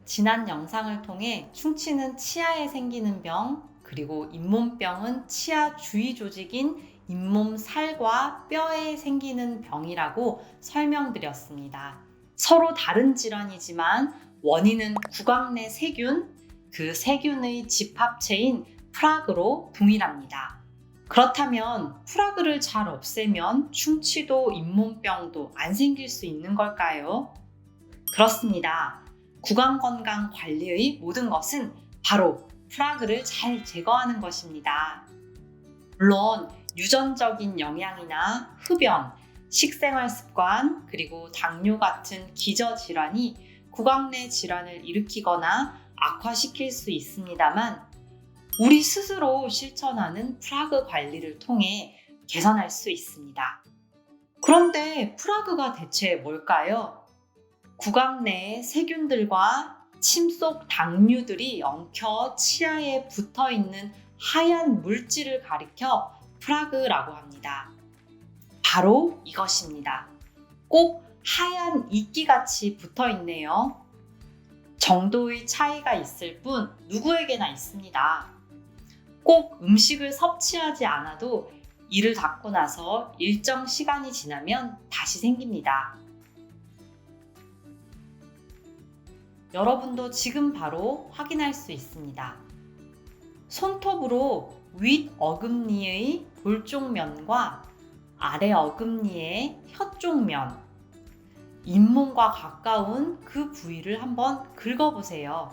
지난 영상을 통해 충치는 치아에 생기는 병, 그리고 잇몸병은 치아 주위 조직인 잇몸 살과 뼈에 생기는 병이라고 설명드렸습니다. 서로 다른 질환이지만 원인은 구강 내 세균, 그 세균의 집합체인 프라그로 동일합니다. 그렇다면 프라그를 잘 없애면 충치도 잇몸병도 안 생길 수 있는 걸까요? 그렇습니다. 구강 건강 관리의 모든 것은 바로 프라그를 잘 제거하는 것입니다. 물론 유전적인 영향이나 흡연, 식생활 습관, 그리고 당뇨 같은 기저질환이 구강 내 질환을 일으키거나 악화시킬 수 있습니다만 우리 스스로 실천하는 프라그 관리를 통해 개선할 수 있습니다. 그런데 프라그가 대체 뭘까요? 구강 내의 세균들과 침 속 당류들이 엉켜 치아에 붙어 있는 하얀 물질을 가리켜 프라그라고 합니다. 바로 이것입니다. 꼭 하얀 이끼같이 붙어 있네요. 정도의 차이가 있을 뿐 누구에게나 있습니다. 꼭 음식을 섭취하지 않아도 이를 닦고 나서 일정 시간이 지나면 다시 생깁니다. 여러분도 지금 바로 확인할 수 있습니다. 손톱으로 윗 어금니의 볼쪽면과 아래 어금니의 혀쪽면, 잇몸과 가까운 그 부위를 한번 긁어보세요.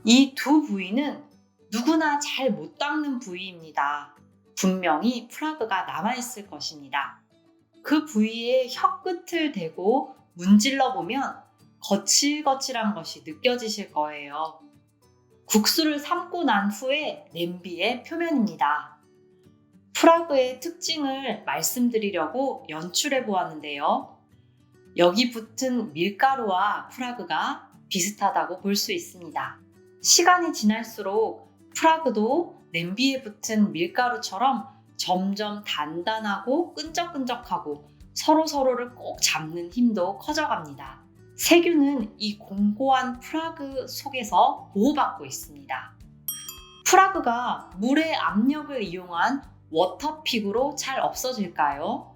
이 두 부위는 누구나 잘 못 닦는 부위입니다. 분명히 프라그가 남아있을 것입니다. 그 부위에 혀 끝을 대고 문질러 보면 거칠거칠한 것이 느껴지실 거예요. 국수를 삶고 난 후에 냄비의 표면입니다. 프라그의 특징을 말씀드리려고 연출해 보았는데요. 여기 붙은 밀가루와 프라그가 비슷하다고 볼 수 있습니다. 시간이 지날수록 프라그도 냄비에 붙은 밀가루처럼 점점 단단하고 끈적끈적하고 서로서로를 꼭 잡는 힘도 커져갑니다. 세균은 이 공고한 프라그 속에서 보호받고 있습니다. 프라그가 물의 압력을 이용한 워터픽으로 잘 없어질까요?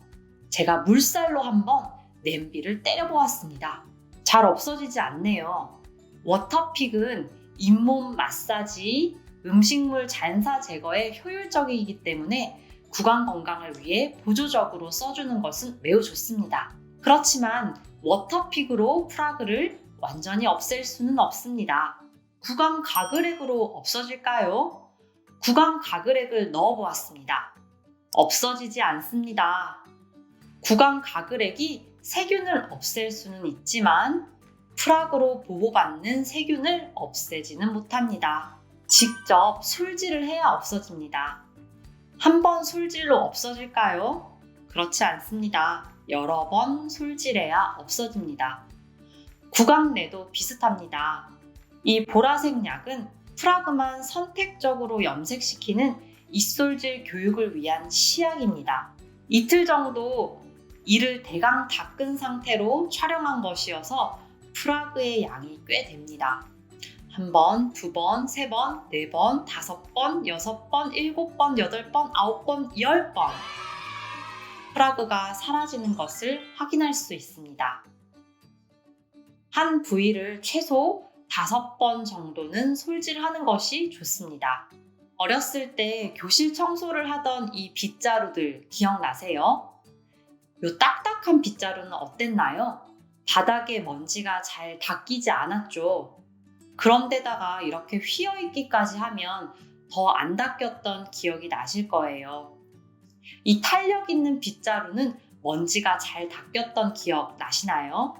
제가 물살로 한번 냄비를 때려보았습니다. 잘 없어지지 않네요. 워터픽은 잇몸 마사지, 음식물 잔사 제거에 효율적이기 때문에 구강 건강을 위해 보조적으로 써주는 것은 매우 좋습니다. 그렇지만 워터픽으로 프라그를 완전히 없앨 수는 없습니다. 구강 가글액으로 없어질까요? 구강 가글액을 넣어보았습니다. 없어지지 않습니다. 구강 가글액이 세균을 없앨 수는 있지만 프라그로 보호받는 세균을 없애지는 못합니다. 직접 솔질을 해야 없어집니다. 한 번 솔질로 없어질까요? 그렇지 않습니다. 여러 번 솔질해야 없어집니다. 구강 내도 비슷합니다. 이 보라색 약은 프라그만 선택적으로 염색시키는 입솔질 교육을 위한 시약입니다. 이틀 정도 이를 대강 닦은 상태로 촬영한 것이어서 프라그의 양이 꽤 됩니다. 한 번, 두 번, 세 번, 네 번, 다섯 번, 여섯 번, 일곱 번, 여덟 번, 아홉 번, 10번. 프라그가 사라지는 것을 확인할 수 있습니다. 한 부위를 최소 5번 정도는 솔질하는 것이 좋습니다. 어렸을 때 교실 청소를 하던 이 빗자루들 기억나세요? 이 딱딱한 빗자루는 어땠나요? 바닥에 먼지가 잘 닦이지 않았죠. 그런데다가 이렇게 휘어있기까지 하면 더 안 닦였던 기억이 나실 거예요. 이 탄력 있는 빗자루는 먼지가 잘 닦였던 기억 나시나요?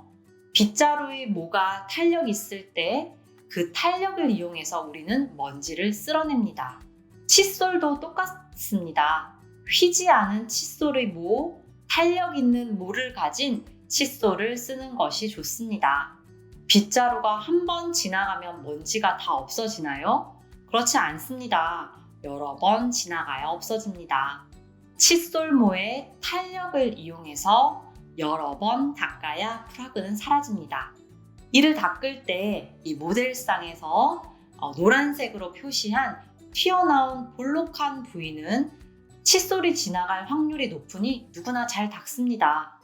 빗자루의 모가 탄력 있을 때 그 탄력을 이용해서 우리는 먼지를 쓸어냅니다. 칫솔도 똑같습니다. 휘지 않은 칫솔의 모, 탄력 있는 모를 가진 칫솔을 쓰는 것이 좋습니다. 빗자루가 한 번 지나가면 먼지가 다 없어지나요? 그렇지 않습니다. 여러 번 지나가야 없어집니다. 칫솔모의 탄력을 이용해서 여러 번 닦아야 프라그는 사라집니다. 이를 닦을 때 이 모델상에서 노란색으로 표시한 튀어나온 볼록한 부위는 칫솔이 지나갈 확률이 높으니 누구나 잘 닦습니다.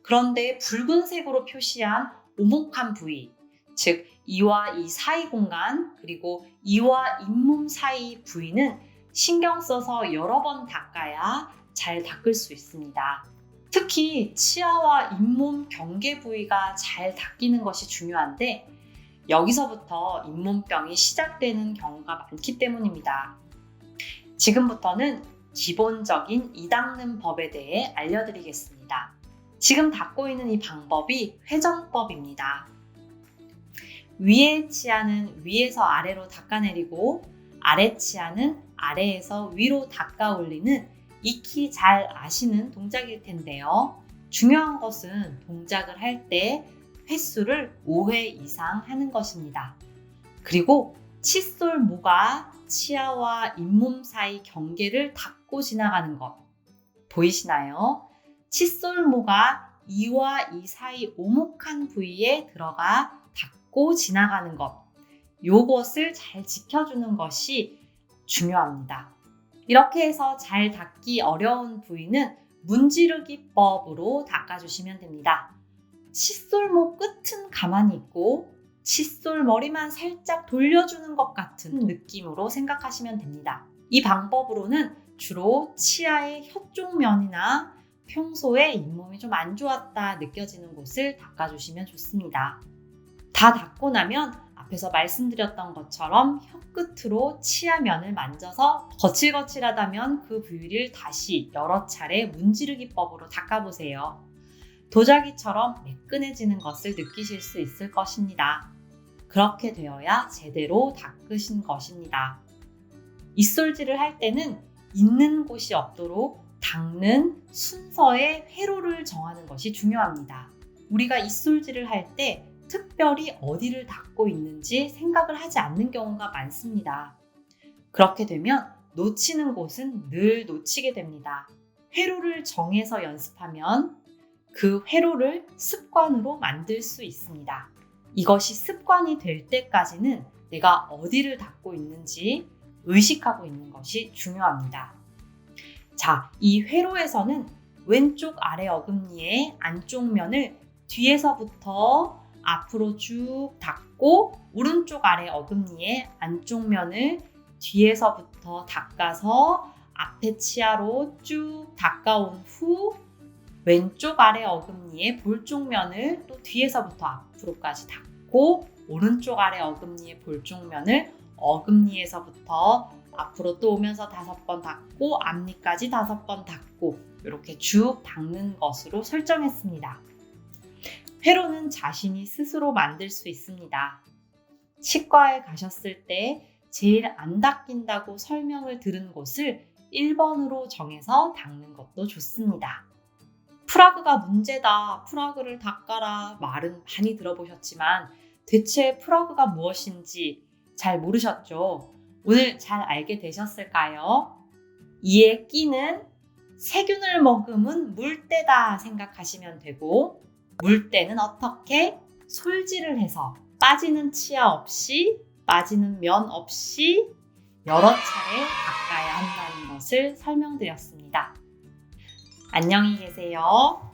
그런데 붉은색으로 표시한 오목한 부위, 즉 이와 이 사이 공간, 그리고 이와 잇몸 사이 부위는 신경 써서 여러 번 닦아야 잘 닦을 수 있습니다. 특히 치아와 잇몸 경계 부위가 잘 닦이는 것이 중요한데 여기서부터 잇몸병이 시작되는 경우가 많기 때문입니다. 지금부터는 기본적인 이 닦는 법에 대해 알려드리겠습니다. 지금 닦고 있는 이 방법이 회전법입니다. 위의 치아는 위에서 아래로 닦아내리고 아래 치아는 아래에서 위로 닦아 올리는 익히 잘 아시는 동작일 텐데요. 중요한 것은 동작을 할 때 횟수를 5회 이상 하는 것입니다. 그리고 칫솔 모가 치아와 잇몸 사이 경계를 닦고 지나가는 것 보이시나요? 칫솔 모가 이와 이 사이 오목한 부위에 들어가 닦고 지나가는 것, 요것을 잘 지켜주는 것이 중요합니다. 이렇게 해서 잘 닦기 어려운 부위는 문지르기법으로 닦아주시면 됩니다. 칫솔모 끝은 가만히 있고 칫솔 머리만 살짝 돌려주는 것 같은 느낌으로 생각하시면 됩니다. 이 방법으로는 주로 치아의 혀쪽 면이나 평소에 잇몸이 좀 안 좋았다 느껴지는 곳을 닦아주시면 좋습니다. 다 닦고 나면 앞에서 말씀드렸던 것처럼 혀 끝으로 치아 면을 만져서 거칠거칠하다면 그 부위를 다시 여러 차례 문지르기법으로 닦아보세요. 도자기처럼 매끈해지는 것을 느끼실 수 있을 것입니다. 그렇게 되어야 제대로 닦으신 것입니다. 입솔질을 할 때는 있는 곳이 없도록 닦는 순서의 회로를 정하는 것이 중요합니다. 우리가 입솔질을 할 때 특별히 어디를 닦고 있는지 생각을 하지 않는 경우가 많습니다. 그렇게 되면 놓치는 곳은 늘 놓치게 됩니다. 회로를 정해서 연습하면 그 회로를 습관으로 만들 수 있습니다. 이것이 습관이 될 때까지는 내가 어디를 닦고 있는지 의식하고 있는 것이 중요합니다. 자, 이 회로에서는 왼쪽 아래 어금니의 안쪽 면을 뒤에서부터 앞으로 쭉 닦고 오른쪽 아래 어금니의 안쪽 면을 뒤에서부터 닦아서 앞에 치아로 쭉 닦아온 후 왼쪽 아래 어금니의 볼쪽면을 또 뒤에서부터 앞으로까지 닦고 오른쪽 아래 어금니의 볼쪽면을 어금니에서부터 앞으로 또 오면서 5번 닦고 앞니까지 5번 닦고 이렇게 쭉 닦는 것으로 설정했습니다. 회로는 자신이 스스로 만들 수 있습니다. 치과에 가셨을 때 제일 안 닦인다고 설명을 들은 곳을 1번으로 정해서 닦는 것도 좋습니다. 프라그가 문제다, 프라그를 닦아라 말은 많이 들어보셨지만 대체 프라그가 무엇인지 잘 모르셨죠? 오늘 잘 알게 되셨을까요? 이에 끼는 세균을 머금은 물때다 생각하시면 되고 물때는 어떻게? 솔질을 해서 빠지는 치아 없이 빠지는 면 없이 여러 차례 닦아야 한다는 것을 설명드렸습니다. 안녕히 계세요.